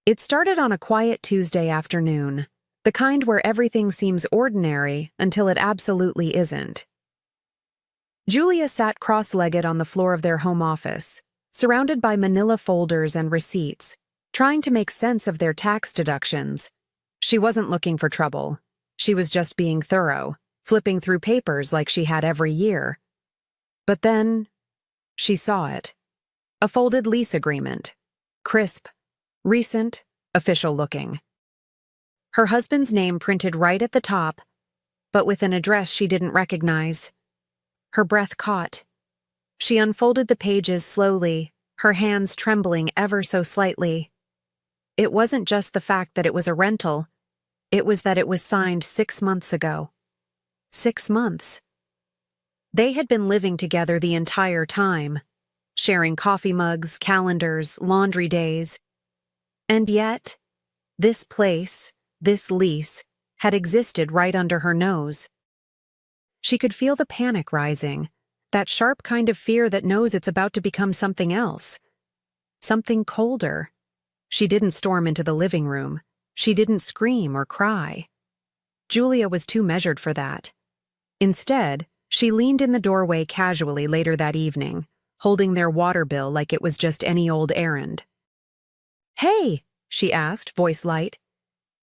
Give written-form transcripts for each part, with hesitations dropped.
It started on a quiet Tuesday afternoon, the kind where everything seems ordinary until it absolutely isn't. Julia sat cross-legged on the floor of their home office, surrounded by manila folders and receipts, trying to make sense of their tax deductions. She wasn't looking for trouble. She was just being thorough, flipping through papers like she had every year. But then, she saw it. A folded lease agreement. Crisp, recent, official-looking. Her husband's name printed right at the top, but with an address she didn't recognize. Her breath caught. She unfolded the pages slowly, her hands trembling ever so slightly. It wasn't just the fact that it was a rental, it was that it was signed 6 months ago. 6 months. They had been living together the entire time, sharing coffee mugs, calendars, laundry days. And yet, this place, this lease, had existed right under her nose. She could feel the panic rising, that sharp kind of fear that knows it's about to become something else. Something colder. She didn't storm into the living room. She didn't scream or cry. Julia was too measured for that. Instead, she leaned in the doorway casually later that evening, holding their water bill like it was just any old errand. "Hey," she asked, voice light.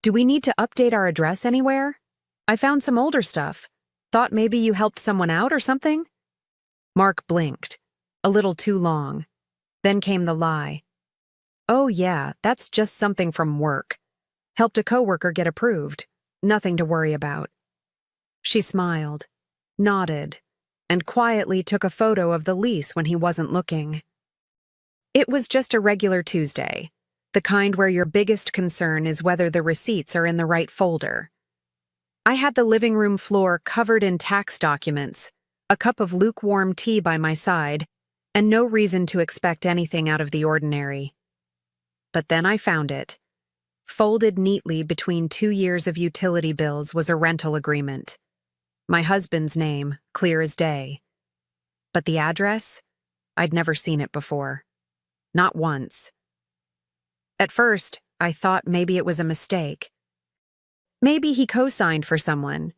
"Do we need to update our address anywhere? I found some older stuff. Thought maybe you helped someone out or something?" Mark blinked, a little too long. Then came the lie. "Oh yeah, that's just something from work. Helped a coworker get approved. Nothing to worry about." She smiled, nodded, and quietly took a photo of the lease when he wasn't looking. It was just a regular Tuesday, the kind where your biggest concern is whether the receipts are in the right folder. I had the living room floor covered in tax documents, a cup of lukewarm tea by my side, and no reason to expect anything out of the ordinary. But then I found it. Folded neatly between 2 years of utility bills was a rental agreement. My husband's name, clear as day. But the address? I'd never seen it before. Not once. At first, I thought maybe it was a mistake. Maybe he co-signed for someone.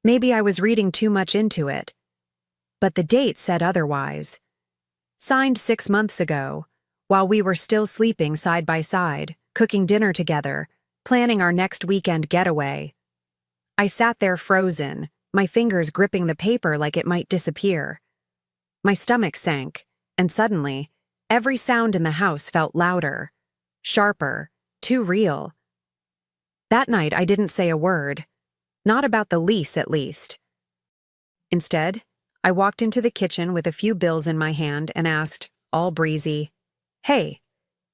Maybe I was reading too much into it. But the date said otherwise. Signed 6 months ago, while we were still sleeping side by side, cooking dinner together, planning our next weekend getaway. I sat there frozen, my fingers gripping the paper like it might disappear. My stomach sank, and suddenly, every sound in the house felt louder, sharper, too real. That night I didn't say a word, not about the lease at least. Instead, I walked into the kitchen with a few bills in my hand and asked, all breezy, "Hey,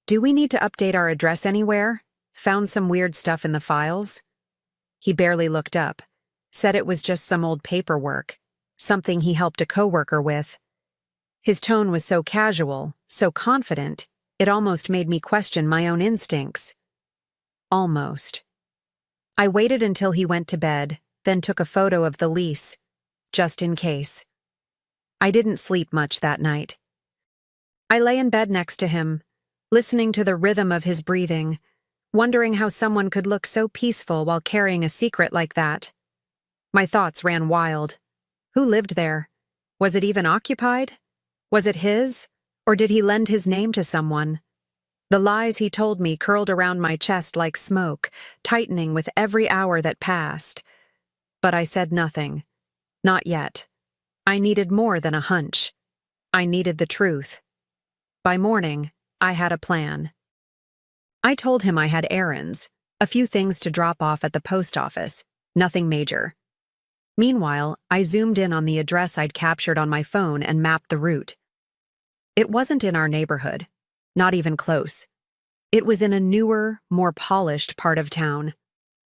do we need to update our address anywhere? Found some weird stuff in the files?" He barely looked up, said it was just some old paperwork, something he helped a coworker with. His tone was so casual, so confident, it almost made me question my own instincts. Almost. I waited until he went to bed, then took a photo of the lease, just in case. I didn't sleep much that night. I lay in bed next to him, listening to the rhythm of his breathing, wondering how someone could look so peaceful while carrying a secret like that. My thoughts ran wild. Who lived there? Was it even occupied? Was it his? Or did he lend his name to someone? The lies he told me curled around my chest like smoke, tightening with every hour that passed. But I said nothing. Not yet. I needed more than a hunch. I needed the truth. By morning, I had a plan. I told him I had errands, a few things to drop off at the post office, nothing major. Meanwhile, I zoomed in on the address I'd captured on my phone and mapped the route. It wasn't in our neighborhood, not even close. It was in a newer, more polished part of town,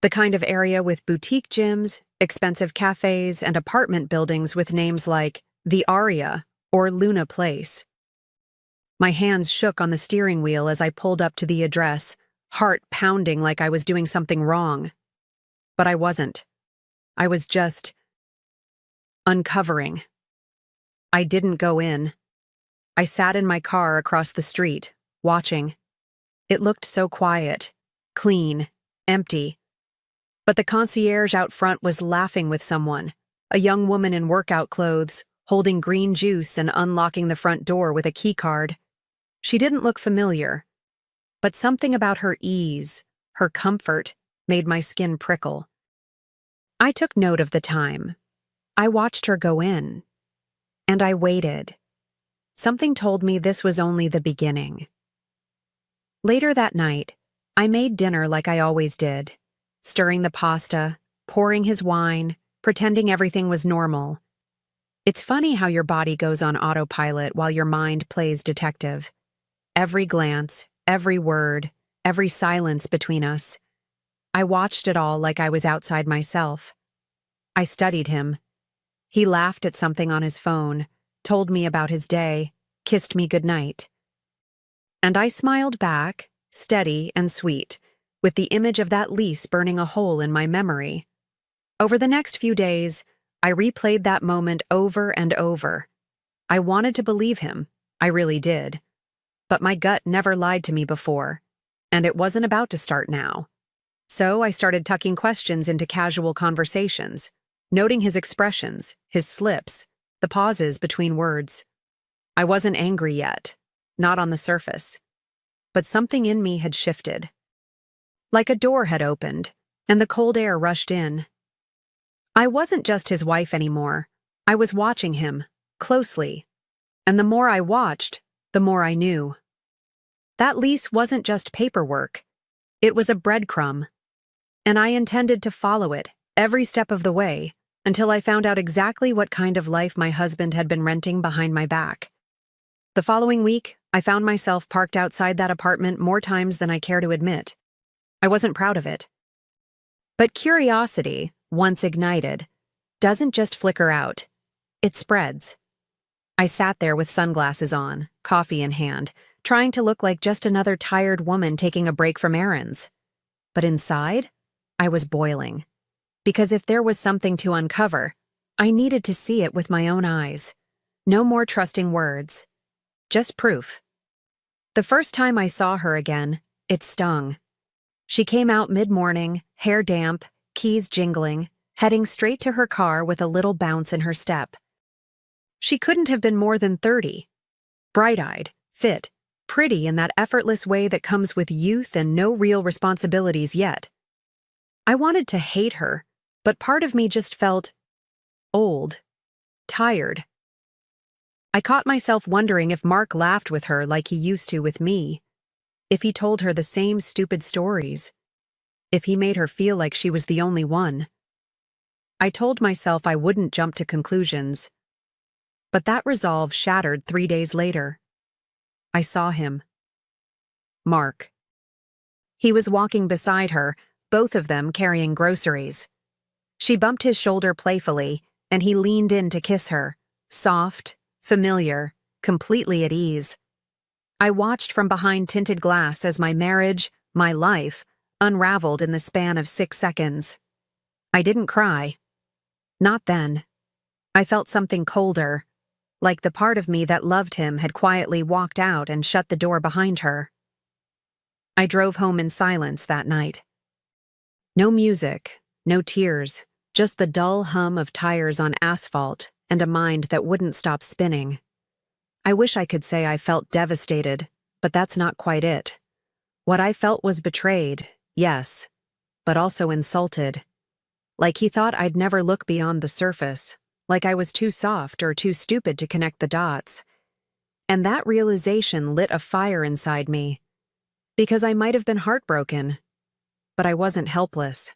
the kind of area with boutique gyms, expensive cafes, and apartment buildings with names like The Aria or Luna Place. My hands shook on the steering wheel as I pulled up to the address, heart pounding like I was doing something wrong. But I wasn't. I was just uncovering. I didn't go in. I sat in my car across the street, watching. It looked so quiet, clean, empty. But the concierge out front was laughing with someone, a young woman in workout clothes, holding green juice and unlocking the front door with a key card. She didn't look familiar, but something about her ease, her comfort, made my skin prickle. I took note of the time. I watched her go in, and I waited. Something told me this was only the beginning. Later that night, I made dinner like I always did, stirring the pasta, pouring his wine, pretending everything was normal. It's funny how your body goes on autopilot while your mind plays detective. Every glance, every word, every silence between us. I watched it all like I was outside myself. I studied him. He laughed at something on his phone, told me about his day, kissed me goodnight. And I smiled back, steady and sweet, with the image of that lease burning a hole in my memory. Over the next few days, I replayed that moment over and over. I wanted to believe him, I really did. But my gut never lied to me before, and it wasn't about to start now. So I started tucking questions into casual conversations, noting his expressions, his slips, the pauses between words. I wasn't angry yet, not on the surface. But something in me had shifted. Like a door had opened, and the cold air rushed in. I wasn't just his wife anymore. I was watching him, closely. And the more I watched, the more I knew. That lease wasn't just paperwork. It was a breadcrumb. And I intended to follow it, every step of the way, until I found out exactly what kind of life my husband had been renting behind my back. The following week, I found myself parked outside that apartment more times than I care to admit. I wasn't proud of it. But curiosity, once ignited, doesn't just flicker out. It spreads. I sat there with sunglasses on, coffee in hand, trying to look like just another tired woman taking a break from errands. But inside, I was boiling. Because if there was something to uncover, I needed to see it with my own eyes. No more trusting words. Just proof. The first time I saw her again, it stung. She came out mid-morning, hair damp, keys jingling, heading straight to her car with a little bounce in her step. She couldn't have been more than 30. Bright-eyed, fit, pretty in that effortless way that comes with youth and no real responsibilities yet. I wanted to hate her, but part of me just felt old, tired. I caught myself wondering if Mark laughed with her like he used to with me, if he told her the same stupid stories, if he made her feel like she was the only one. I told myself I wouldn't jump to conclusions, but that resolve shattered 3 days later. I saw him. Mark. He was walking beside her, both of them carrying groceries. She bumped his shoulder playfully, and he leaned in to kiss her, soft, familiar, completely at ease. I watched from behind tinted glass as my marriage, my life, unraveled in the span of 6 seconds. I didn't cry. Not then. I felt something colder, like the part of me that loved him had quietly walked out and shut the door behind her. I drove home in silence that night. No music, no tears, just the dull hum of tires on asphalt and a mind that wouldn't stop spinning. I wish I could say I felt devastated, but that's not quite it. What I felt was betrayed, yes, but also insulted. Like he thought I'd never look beyond the surface, like I was too soft or too stupid to connect the dots. And that realization lit a fire inside me, because I might have been heartbroken, but I wasn't helpless.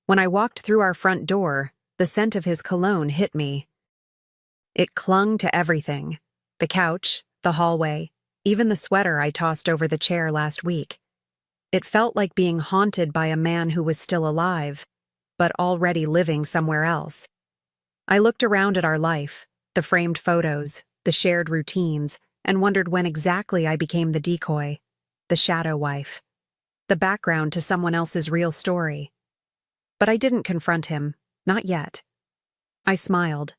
When I walked through our front door, the scent of his cologne hit me. It clung to everything, the couch, the hallway, even the sweater I tossed over the chair last week. It felt like being haunted by a man who was still alive, but already living somewhere else. I looked around at our life, the framed photos, the shared routines, and wondered when exactly I became the decoy, the shadow wife, the background to someone else's real story. But I didn't confront him, not yet. I smiled.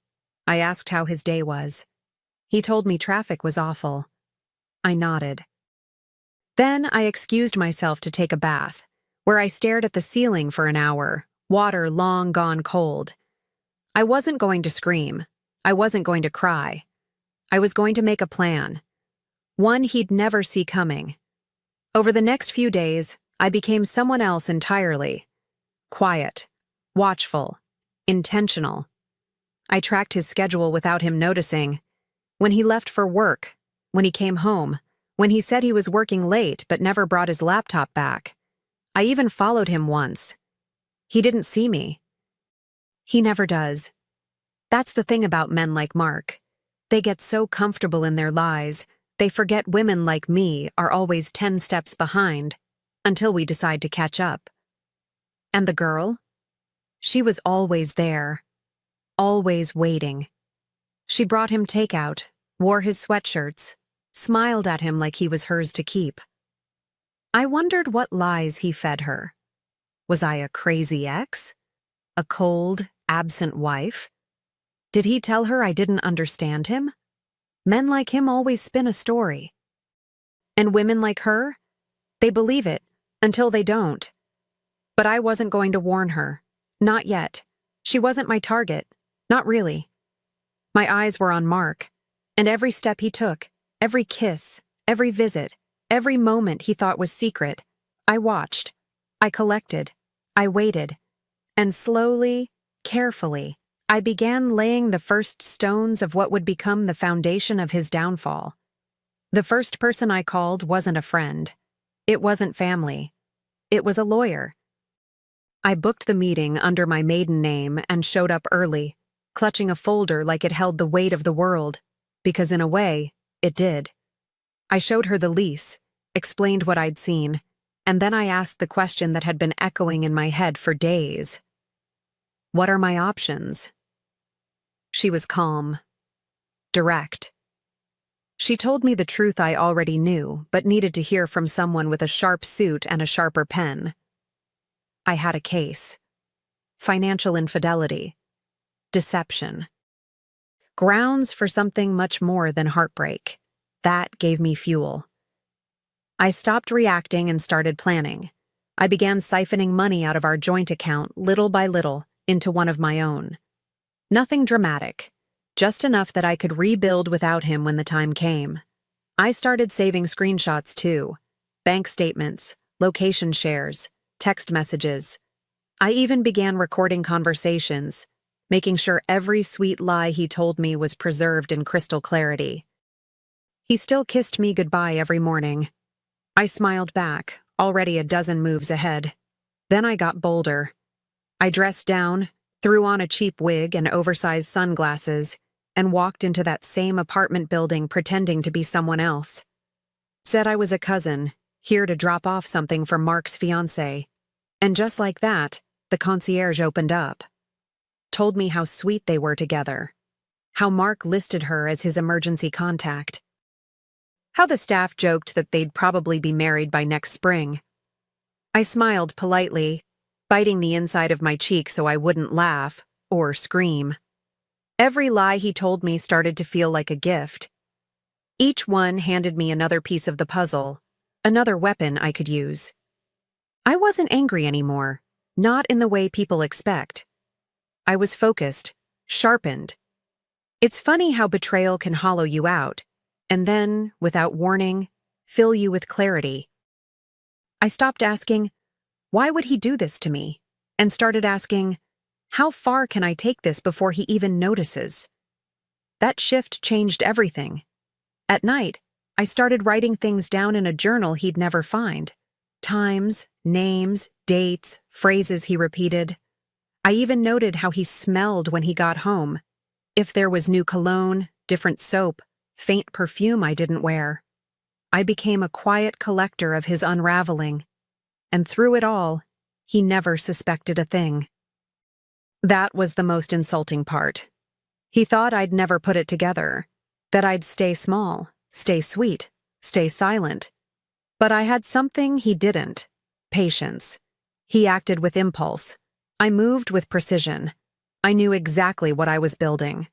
I asked how his day was. He told me traffic was awful. I nodded. Then I excused myself to take a bath, where I stared at the ceiling for an hour, water long gone cold. I wasn't going to scream. I wasn't going to cry. I was going to make a plan. One he'd never see coming. Over the next few days, I became someone else entirely. Quiet, watchful, intentional. I tracked his schedule without him noticing. When he left for work, when he came home, when he said he was working late but never brought his laptop back. I even followed him once. He didn't see me. He never does. That's the thing about men like Mark. They get so comfortable in their lies, they forget women like me are always 10 steps behind, until we decide to catch up. And the girl? She was always there, always waiting. She brought him takeout, wore his sweatshirts, smiled at him like he was hers to keep. I wondered what lies he fed her. Was I a crazy ex? A cold, absent wife? Did he tell her I didn't understand him? Men like him always spin a story. And women like her? They believe it, until they don't. But I wasn't going to warn her. Not yet. She wasn't my target. Not really. My eyes were on Mark, and every step he took, every kiss, every visit, every moment he thought was secret, I watched. I collected. I waited. And slowly, carefully, I began laying the first stones of what would become the foundation of his downfall. The first person I called wasn't a friend. It wasn't family. It was a lawyer. I booked the meeting under my maiden name and showed up early, clutching a folder like it held the weight of the world, because in a way, it did. I showed her the lease, explained what I'd seen, and then I asked the question that had been echoing in my head for days. What are my options? She was calm, direct. She told me the truth I already knew, but needed to hear from someone with a sharp suit and a sharper pen. I had a case. Financial infidelity. Deception. Grounds for something much more than heartbreak. That gave me fuel. I stopped reacting and started planning. I began siphoning money out of our joint account little by little into one of my own. Nothing dramatic, just enough that I could rebuild without him when the time came. I started saving screenshots too, bank statements, location shares, text messages. I even began recording conversations, making sure every sweet lie he told me was preserved in crystal clarity. He still kissed me goodbye every morning. I smiled back, already a dozen moves ahead. Then I got bolder. I dressed down, threw on a cheap wig and oversized sunglasses, and walked into that same apartment building pretending to be someone else. Said I was a cousin, here to drop off something for Mark's fiancée. And just like that, the concierge opened up. Told me how sweet they were together. How Mark listed her as his emergency contact. How the staff joked that they'd probably be married by next spring. I smiled politely, biting the inside of my cheek so I wouldn't laugh or scream. Every lie he told me started to feel like a gift. Each one handed me another piece of the puzzle, another weapon I could use. I wasn't angry anymore, not in the way people expect. I was focused, sharpened. It's funny how betrayal can hollow you out, and then, without warning, fill you with clarity. I stopped asking, why would he do this to me? And started asking, how far can I take this before he even notices? That shift changed everything. At night, I started writing things down in a journal he'd never find. Times, names, dates, phrases he repeated. I even noted how he smelled when he got home. If there was new cologne, different soap, faint perfume I didn't wear. I became a quiet collector of his unraveling. And through it all, he never suspected a thing. That was the most insulting part. He thought I'd never put it together, that I'd stay small, stay sweet, stay silent. But I had something he didn't: patience. He acted with impulse. I moved with precision. I knew exactly what I was building.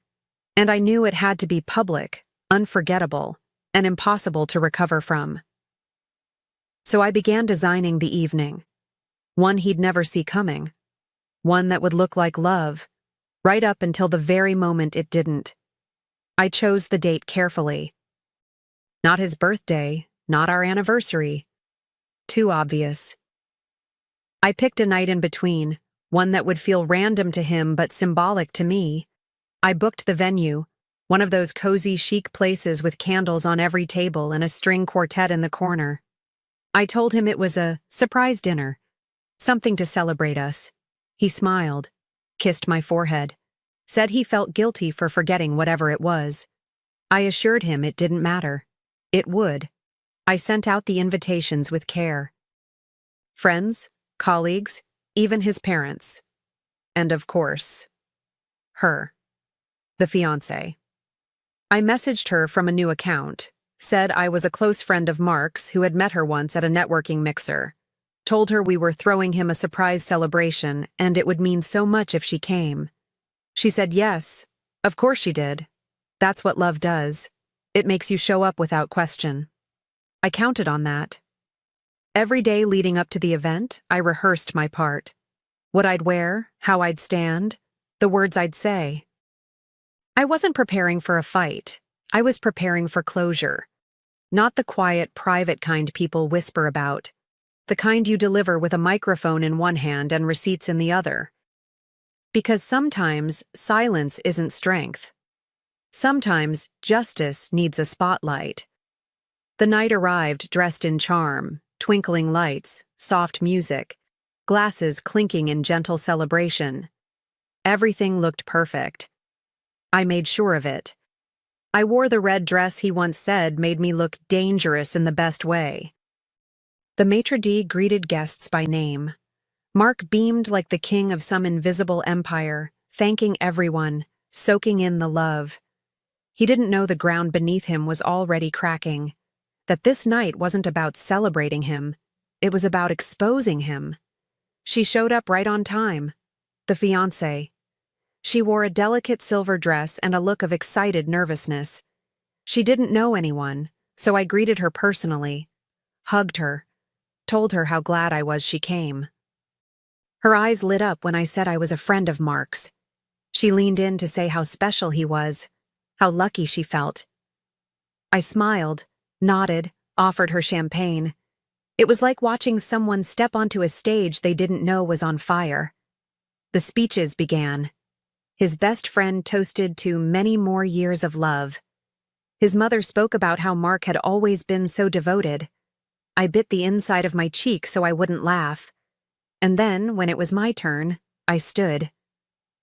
And I knew it had to be public, unforgettable, and impossible to recover from. So I began designing the evening. One he'd never see coming. One that would look like love, right up until the very moment it didn't. I chose the date carefully. Not his birthday, not our anniversary. Too obvious. I picked a night in between, one that would feel random to him but symbolic to me. I booked the venue, one of those cozy chic places with candles on every table and a string quartet in the corner. I told him it was a surprise dinner, something to celebrate us. He smiled, kissed my forehead, said he felt guilty for forgetting whatever it was. I assured him it didn't matter. It would. I sent out the invitations with care. Friends, colleagues, even his parents. And of course, her. The fiancé. I messaged her from a new account, said I was a close friend of Mark's who had met her once at a networking mixer, told her we were throwing him a surprise celebration and it would mean so much if she came. She said yes, of course she did. That's what love does. It makes you show up without question. I counted on that. Every day leading up to the event, I rehearsed my part. What I'd wear, how I'd stand, the words I'd say. I wasn't preparing for a fight. I was preparing for closure. Not the quiet, private kind people whisper about. The kind you deliver with a microphone in one hand and receipts in the other. Because sometimes silence isn't strength. Sometimes justice needs a spotlight. The night arrived dressed in charm, twinkling lights, soft music, glasses clinking in gentle celebration. Everything looked perfect. I made sure of it. I wore the red dress he once said made me look dangerous in the best way. The maitre d' greeted guests by name. Mark beamed like the king of some invisible empire, thanking everyone, soaking in the love. He didn't know the ground beneath him was already cracking, that this night wasn't about celebrating him, it was about exposing him. She showed up right on time, the fiancé. She wore a delicate silver dress and a look of excited nervousness. She didn't know anyone, so I greeted her personally, hugged her, told her how glad I was she came. Her eyes lit up when I said I was a friend of Mark's. She leaned in to say how special he was, how lucky she felt. I smiled, nodded, offered her champagne. It was like watching someone step onto a stage they didn't know was on fire. The speeches began. His best friend toasted to many more years of love. His mother spoke about how Mark had always been so devoted. I bit the inside of my cheek so I wouldn't laugh. And then, when it was my turn, I stood.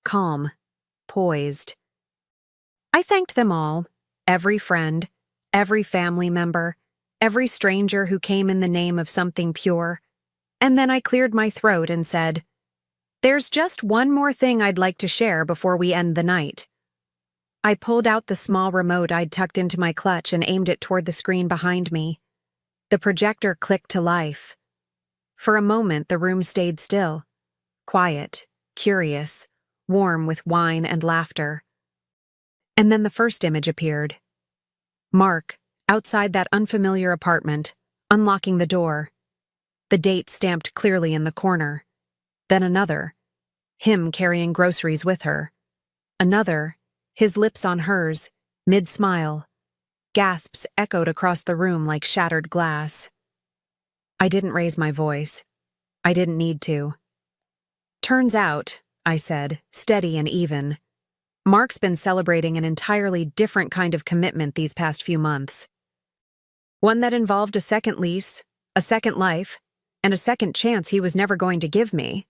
Calm. Poised. I thanked them all, every friend, every family member, every stranger who came in the name of something pure. And then I cleared my throat and said, "There's just one more thing I'd like to share before we end the night." I pulled out the small remote I'd tucked into my clutch and aimed it toward the screen behind me. The projector clicked to life. For a moment, the room stayed still, quiet, curious, warm with wine and laughter. And then the first image appeared. Mark, outside that unfamiliar apartment, unlocking the door. The date stamped clearly in the corner. Then another, him carrying groceries with her. Another, his lips on hers, mid-smile. Gasps echoed across the room like shattered glass. I didn't raise my voice. I didn't need to. "Turns out," I said, steady and even, "Mark's been celebrating an entirely different kind of commitment these past few months. One that involved a second lease, a second life, and a second chance he was never going to give me."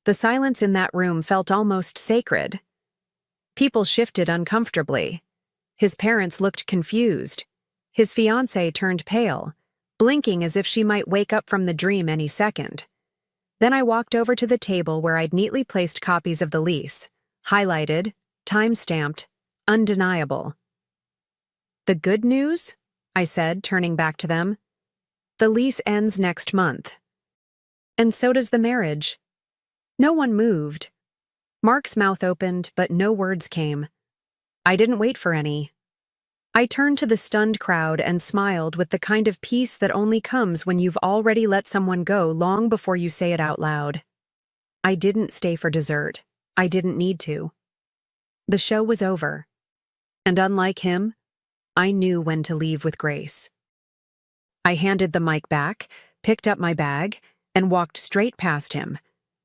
The silence in that room felt almost sacred. People shifted uncomfortably. His parents looked confused. His fiancée turned pale, blinking as if she might wake up from the dream any second. Then I walked over to the table where I'd neatly placed copies of the lease, highlighted, time-stamped, undeniable. "The good news?" I said, turning back to them. "The lease ends next month. And so does the marriage." No one moved. Mark's mouth opened, but no words came. I didn't wait for any. I turned to the stunned crowd and smiled with the kind of peace that only comes when you've already let someone go long before you say it out loud. I didn't stay for dessert. I didn't need to. The show was over. And unlike him, I knew when to leave with grace. I handed the mic back, picked up my bag, and walked straight past him,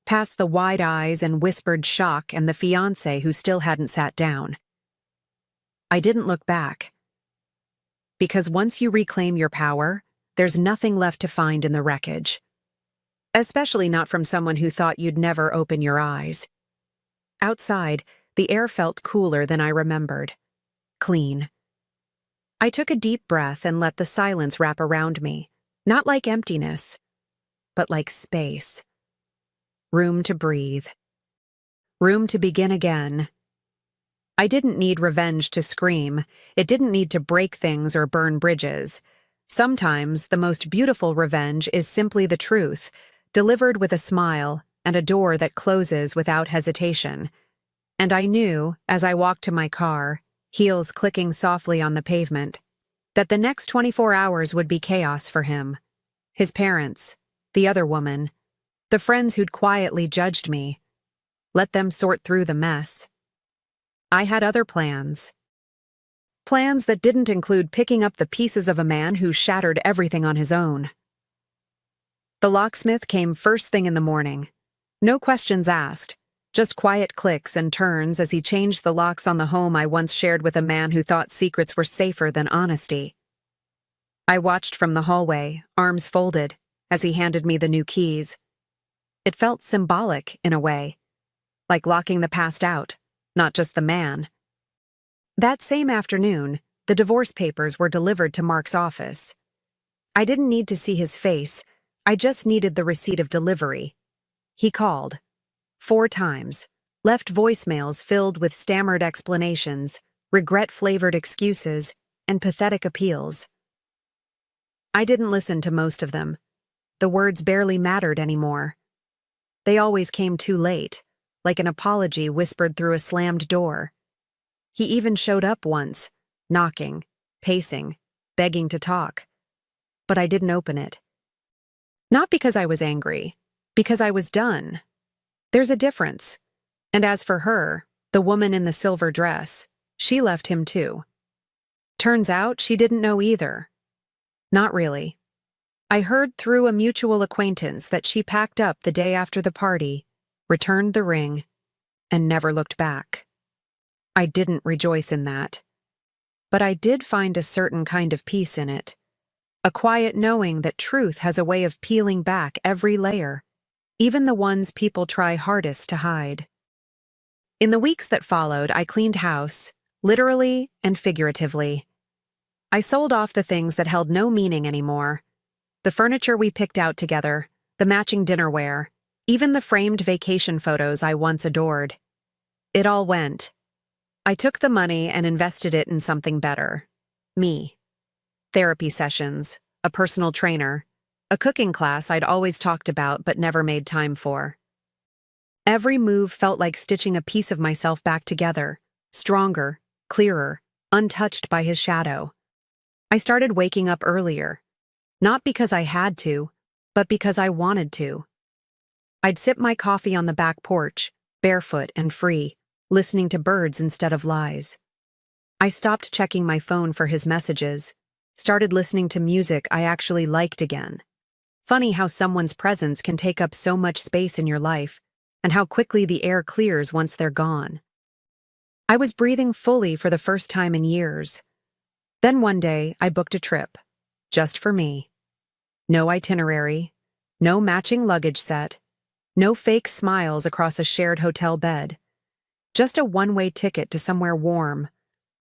past the wide eyes and whispered shock and the fiancé who still hadn't sat down. I didn't look back. Because once you reclaim your power, there's nothing left to find in the wreckage. Especially not from someone who thought you'd never open your eyes. Outside, the air felt cooler than I remembered. Clean. I took a deep breath and let the silence wrap around me, not like emptiness, but like space. Room to breathe. Room to begin again. I didn't need revenge to scream. It didn't need to break things or burn bridges. Sometimes the most beautiful revenge is simply the truth, delivered with a smile and a door that closes without hesitation. And I knew, as I walked to my car, heels clicking softly on the pavement, that the next 24 hours would be chaos for him. His parents, the other woman, the friends who'd quietly judged me. Let them sort through the mess. I had other plans. Plans that didn't include picking up the pieces of a man who shattered everything on his own. The locksmith came first thing in the morning. No questions asked. Just quiet clicks and turns as he changed the locks on the home I once shared with a man who thought secrets were safer than honesty. I watched from the hallway, arms folded, as he handed me the new keys. It felt symbolic, in a way, like locking the past out, not just the man. That same afternoon, the divorce papers were delivered to Mark's office. I didn't need to see his face, I just needed the receipt of delivery. He called. 4 times, left voicemails filled with stammered explanations, regret-flavored excuses, and pathetic appeals. I didn't listen to most of them. The words barely mattered anymore. They always came too late, like an apology whispered through a slammed door. He even showed up once, knocking, pacing, begging to talk. But I didn't open it. Not because I was angry, because I was done. There's a difference. And as for her, the woman in the silver dress, she left him too. Turns out she didn't know either. Not really. I heard through a mutual acquaintance that she packed up the day after the party, returned the ring, and never looked back. I didn't rejoice in that. But I did find a certain kind of peace in it. A quiet knowing that truth has a way of peeling back every layer, even the ones people try hardest to hide. In the weeks that followed, I cleaned house, literally and figuratively. I sold off the things that held no meaning anymore. The furniture we picked out together, the matching dinnerware, even the framed vacation photos I once adored. It all went. I took the money and invested it in something better. Me. Therapy sessions, a personal trainer, a cooking class I'd always talked about but never made time for. Every move felt like stitching a piece of myself back together, stronger, clearer, untouched by his shadow. I started waking up earlier, not because I had to, but because I wanted to. I'd sip my coffee on the back porch, barefoot and free, listening to birds instead of lies. I stopped checking my phone for his messages, started listening to music I actually liked again. Funny how someone's presence can take up so much space in your life, and how quickly the air clears once they're gone. I was breathing fully for the first time in years. Then one day, I booked a trip. Just for me. No itinerary, no matching luggage set, no fake smiles across a shared hotel bed. Just a one-way ticket to somewhere warm,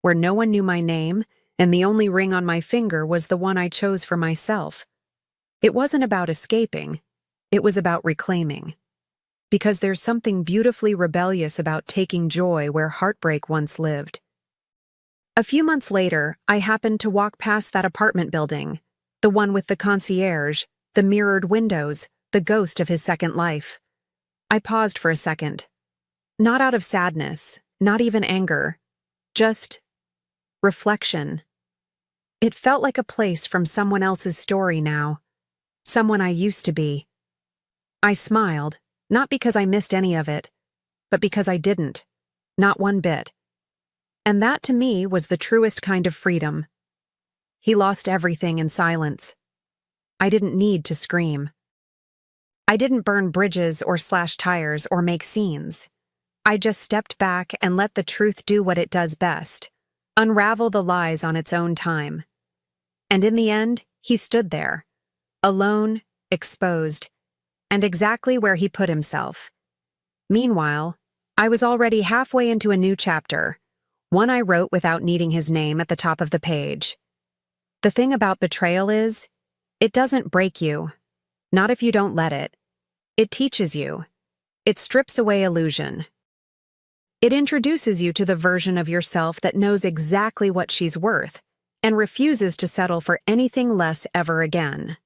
where no one knew my name, and the only ring on my finger was the one I chose for myself. It wasn't about escaping, it was about reclaiming. Because there's something beautifully rebellious about taking joy where heartbreak once lived. A few months later, I happened to walk past that apartment building, the one with the concierge, the mirrored windows, the ghost of his second life. I paused for a second. Not out of sadness, not even anger. Just reflection. It felt like a place from someone else's story now, someone I used to be. I smiled, not because I missed any of it, but because I didn't, not one bit. And that to me was the truest kind of freedom. He lost everything in silence. I didn't need to scream. I didn't burn bridges or slash tires or make scenes. I just stepped back and let the truth do what it does best, unravel the lies on its own time. And in the end, he stood there, alone, exposed, and exactly where he put himself. Meanwhile, I was already halfway into a new chapter, one I wrote without needing his name at the top of the page. The thing about betrayal is, it doesn't break you, not if you don't let it. It teaches you. It strips away illusion. It introduces you to the version of yourself that knows exactly what she's worth and refuses to settle for anything less ever again.